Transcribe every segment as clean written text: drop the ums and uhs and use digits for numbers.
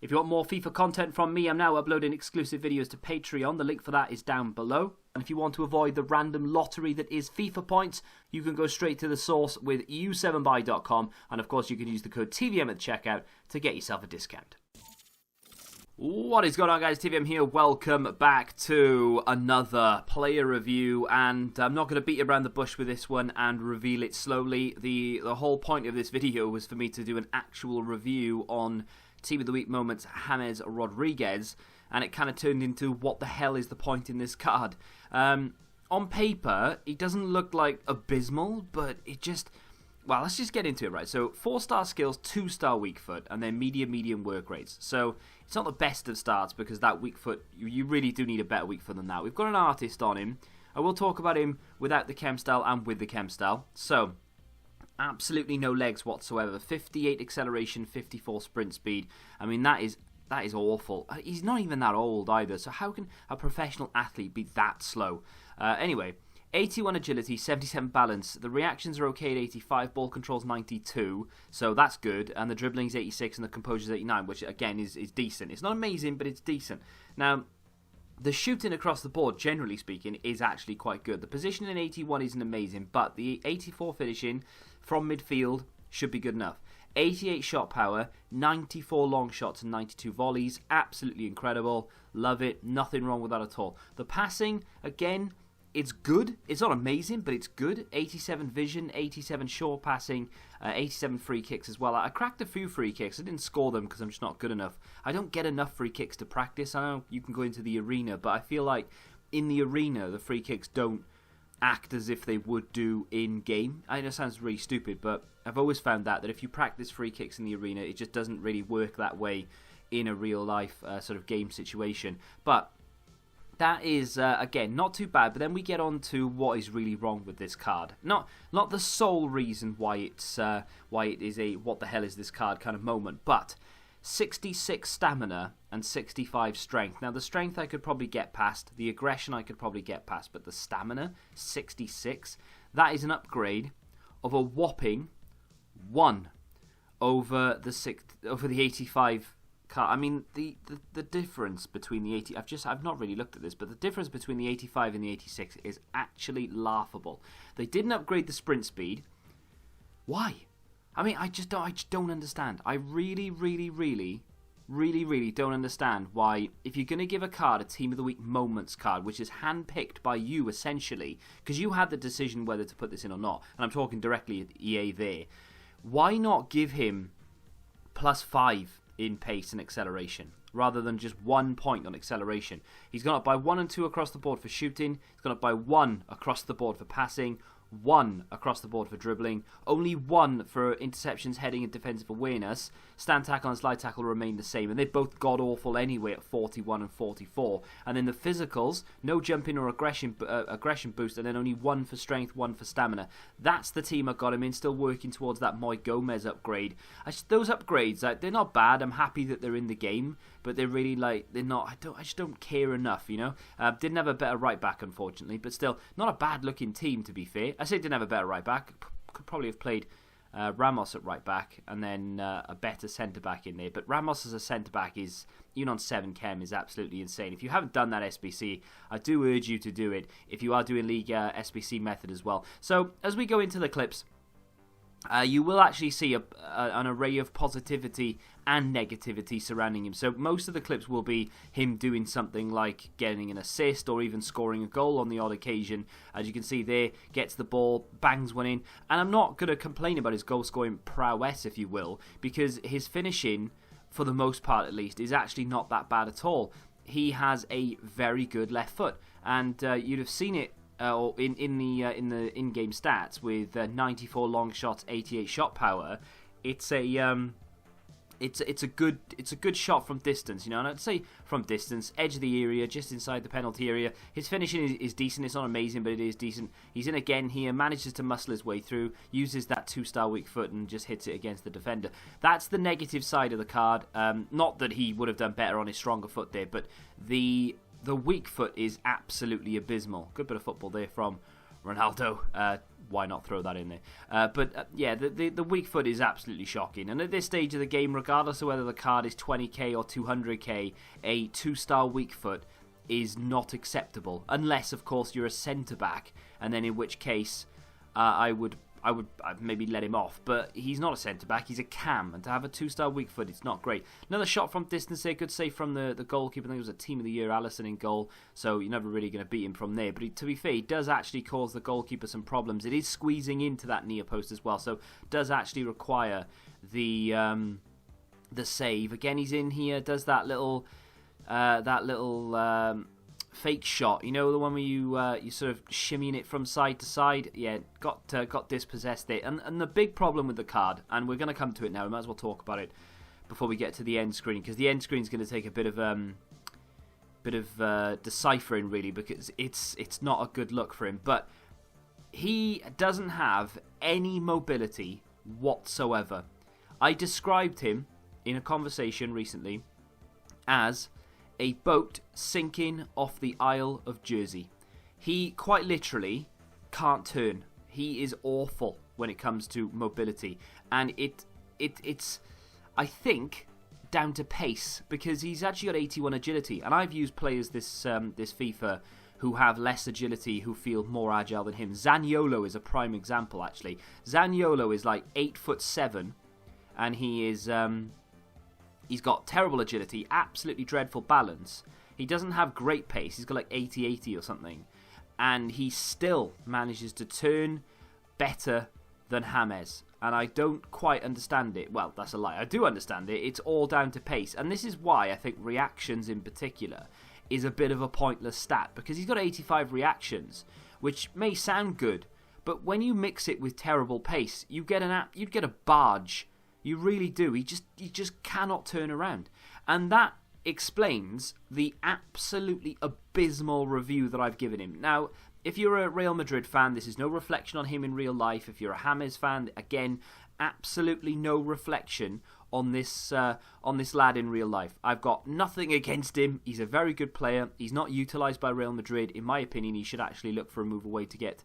If you want more FIFA content from me, I'm now uploading exclusive videos to Patreon. The link for that is down below. And if you want to avoid the random lottery that is FIFA points, you can go straight to the source with u7buy.com. And of course, you can use the code TVM at checkout to get yourself a discount. What is going on, guys? TVM here. Welcome back to another player review, and I'm not going to beat around the bush with this one and reveal it slowly. The whole point of this video was for me to do an actual review on Team of the Week moments James Rodriguez, and it kind of turned into what the hell is the point in this card. On paper, he doesn't look like abysmal, but it just... Well, let's just get into it, right? So, 4-star skills, 2-star weak foot, and then medium work rates. So, it's not the best of starts because that weak foot, you really do need a better weak foot than that. We've got an artist on him. I will talk about him without the chem style and with the chem style. So, absolutely no legs whatsoever. 58 acceleration, 54 sprint speed. I mean, that is awful. He's not even that old either, so how can a professional athlete be that slow? Anyway... 81 agility, 77 balance. The reactions are okay at 85, ball control's 92, so that's good. And the dribbling's 86 and the composure's 89, which again is decent. It's not amazing, but it's decent. Now, the shooting across the board, generally speaking, is actually quite good. The position in 81 isn't amazing, but the 84 finishing from midfield should be good enough. 88 shot power, 94 long shots and 92 volleys. Absolutely incredible. Love it. Nothing wrong with that at all. The passing, again... It's good. It's not amazing, but it's good. 87 vision, 87 short passing, 87 free kicks as well. I cracked a few free kicks. I didn't score them because I'm just not good enough. I don't get enough free kicks to practice. I know you can go into the arena, but I feel like in the arena, the free kicks don't act as if they would do in-game. I know it sounds really stupid, but I've always found that if you practice free kicks in the arena, it just doesn't really work that way in a real-life sort of game situation. But... that is, again, not too bad, but then we get on to what is really wrong with this card. Not the sole reason why it is a what the hell is this card kind of moment, but 66 stamina and 65 strength. Now, the strength I could probably get past, the aggression I could probably get past, but the stamina, 66, that is an upgrade of a whopping 1 over the 85 card. I mean, the difference between the 80... I've not really looked at this, but the difference between the 85 and the 86 is actually laughable. They didn't upgrade the sprint speed. Why? I mean, I just don't understand. I really don't understand why, if you're going to give a card a Team of the Week moments card, which is handpicked by you, essentially, because you had the decision whether to put this in or not, and I'm talking directly at EA there, why not give him +5 in pace and acceleration, rather than just 1 point on acceleration? He's gone up by 1 and 2 across the board for shooting. He's gone up by 1 across the board for passing, 1 across the board for dribbling, only 1 for interceptions, heading and defensive awareness. Stand tackle and slide tackle remain the same, and they both god-awful anyway at 41 and 44. And then the physicals, no jumping or aggression boost, and then only 1 for strength, 1 for stamina. That's the team I got him in, still working towards that Moy Gomez upgrade. Those upgrades, they're not bad. I'm happy that they're in the game, but they're really they're not. I just don't care enough, you know. Didn't have a better right back, unfortunately, but still not a bad looking team, to be fair. I say didn't have a better right back. Could probably have played Ramos at right back and then a better centre back in there. But Ramos as a centre back is, even on 7 chem, is absolutely insane. If you haven't done that SBC, I do urge you to do it. If you are doing Liga SBC method as well. So as we go into the clips, you will actually see an array of positivity and negativity surrounding him. So most of the clips will be him doing something like getting an assist or even scoring a goal on the odd occasion. As you can see there, gets the ball, bangs one in. And I'm not going to complain about his goal-scoring prowess, if you will, because his finishing, for the most part at least, is actually not that bad at all. He has a very good left foot, and you'd have seen it in the in-game stats with 94 long shots, 88 shot power. It's a good shot from distance, you know. And I'd say from distance, edge of the area, just inside the penalty area. His finishing is decent. It's not amazing, but it is decent. He's in again here, manages to muscle his way through, uses that 2-star weak foot and just hits it against the defender. That's the negative side of the card. Not that he would have done better on his stronger foot there, but the weak foot is absolutely abysmal. Good bit of football there from Ronaldo. why not throw that in there? Yeah, the weak foot is absolutely shocking. And at this stage of the game, regardless of whether the card is 20k or 200k, a 2-star weak foot is not acceptable. Unless, of course, you're a centre-back, and then in which case I'd maybe let him off, but he's not a centre-back, he's a cam, and to have a 2-star weak foot, it's not great. Another shot from distance there, good save from the goalkeeper. I think it was a Team of the Year, Allison in goal, so you're never really going to beat him from there. But to be fair, he does actually cause the goalkeeper some problems. It is squeezing into that near post as well, so does actually require the save. Again, he's in here, does that little fake shot, you know, the one where you sort of shimmying it from side to side. Yeah, got dispossessed there. And the big problem with the card, and we're going to come to it now, we might as well talk about it before we get to the end screen, because the end screen is going to take a bit of deciphering, really, because it's not a good look for him. But he doesn't have any mobility whatsoever. I described him in a conversation recently as a boat sinking off the Isle of Jersey. He quite literally can't turn. He is awful when it comes to mobility, and it's I think down to pace, because he's actually got 81 agility, and I've used players this FIFA who have less agility, who feel more agile than him. Zaniolo is a prime example, actually. Zaniolo is like 8'7", and he is he's got terrible agility, absolutely dreadful balance. He doesn't have great pace. He's got like 80 or something. And he still manages to turn better than James. And I don't quite understand it. Well, that's a lie. I do understand it. It's all down to pace. And this is why I think reactions in particular is a bit of a pointless stat. Because he's got 85 reactions, which may sound good. But when you mix it with terrible pace, you'd get a barge. You really do. He just cannot turn around. And that explains the absolutely abysmal review that I've given him. Now, if you're a Real Madrid fan, this is no reflection on him in real life. If you're a James fan, again, absolutely no reflection on this lad in real life. I've got nothing against him. He's a very good player. He's not utilised by Real Madrid. In my opinion, he should actually look for a move away to get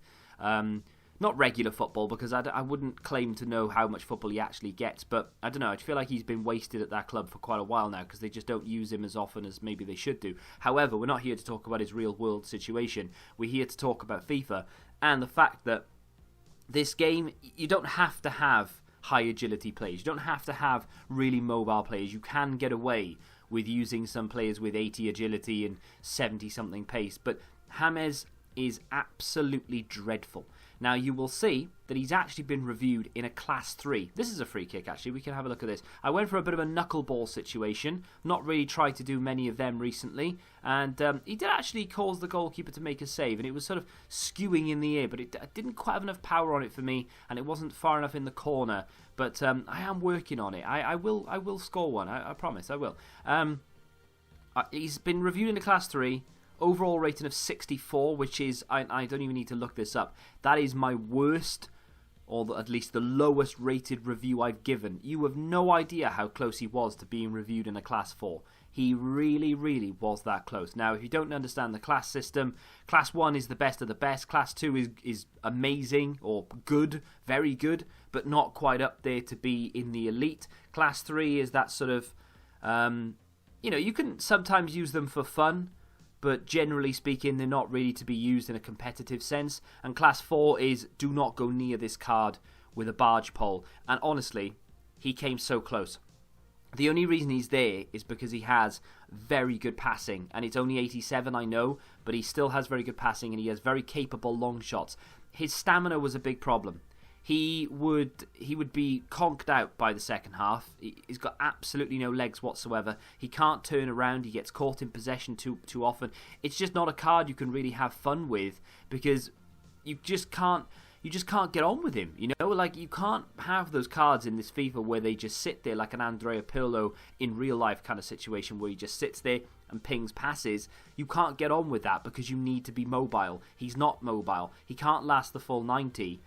not regular football, because I wouldn't claim to know how much football he actually gets, but I don't know, I feel like he's been wasted at that club for quite a while now, because they just don't use him as often as maybe they should do. However, we're not here to talk about his real world situation. We're here to talk about FIFA, and the fact that this game, you don't have to have high agility players, you don't have to have really mobile players. You can get away with using some players with 80 agility and 70 something pace, but James is absolutely dreadful. Now, you will see that he's actually been reviewed in a Class 3. This is a free kick, actually. We can have a look at this. I went for a bit of a knuckleball situation. Not really tried to do many of them recently. And he did actually cause the goalkeeper to make a save. And it was sort of skewing in the air. But it didn't quite have enough power on it for me. And it wasn't far enough in the corner. But I am working on it. I will score one. I promise I will. He's been reviewed in a Class 3. Overall rating of 64, which is, I don't even need to look this up. That is my worst, or at least the lowest rated review I've given. You have no idea how close he was to being reviewed in a Class 4. He really, really was that close. Now, if you don't understand the class system, Class 1 is the best of the best. Class 2 is amazing, or good, very good, but not quite up there to be in the elite. Class 3 is that sort of, you can sometimes use them for fun, but generally speaking, they're not really to be used in a competitive sense. And Class 4 is, do not go near this card with a barge pole. And honestly, he came so close. The only reason he's there is because he has very good passing. And it's only 87, I know, but he still has very good passing and he has very capable long shots. His stamina was a big problem. He would be conked out by the second half. He's got absolutely no legs whatsoever. He can't turn around. He gets caught in possession too often. It's just not a card you can really have fun with, because you just can't get on with him. Like, you can't have those cards in this FIFA where they just sit there like an Andrea Pirlo in real life kind of situation where he just sits there and pings passes. You can't get on with that because you need to be mobile. He's not mobile. He can't last the full 90.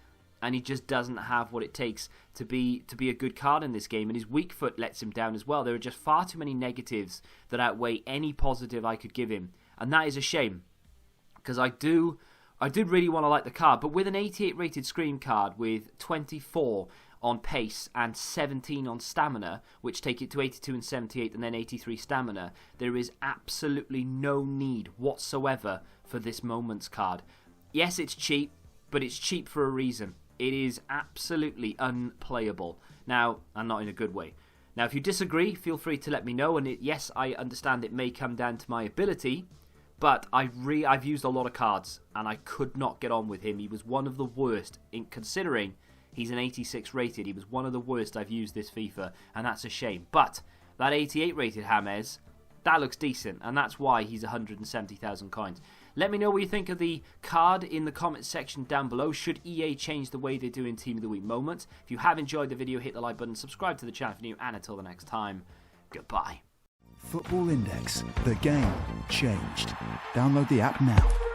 And he just doesn't have what it takes to be a good card in this game. And his weak foot lets him down as well. There are just far too many negatives that outweigh any positive I could give him. And that is a shame, because I do I did really want to like the card, but with an 88 rated Scream card with 24 on pace and 17 on stamina, which take it to 82 and 78 and then 83 stamina, there is absolutely no need whatsoever for this Moments card. Yes, it's cheap, but it's cheap for a reason. It is absolutely unplayable. Now, and not in a good way. Now, if you disagree, feel free to let me know, and yes, I understand it may come down to my ability, but I've used a lot of cards, and I could not get on with him. He was one of the worst, in considering he's an 86 rated. He was one of the worst I've used this FIFA, and that's a shame. But that 88 rated James, that looks decent, and that's why he's 170,000 coins. Let me know what you think of the card in the comments section down below. Should EA change the way they do in Team of the Week moments? If you have enjoyed the video, hit the like button, subscribe to the channel if you're new, and until the next time, goodbye. Football Index. The game changed. Download the app now.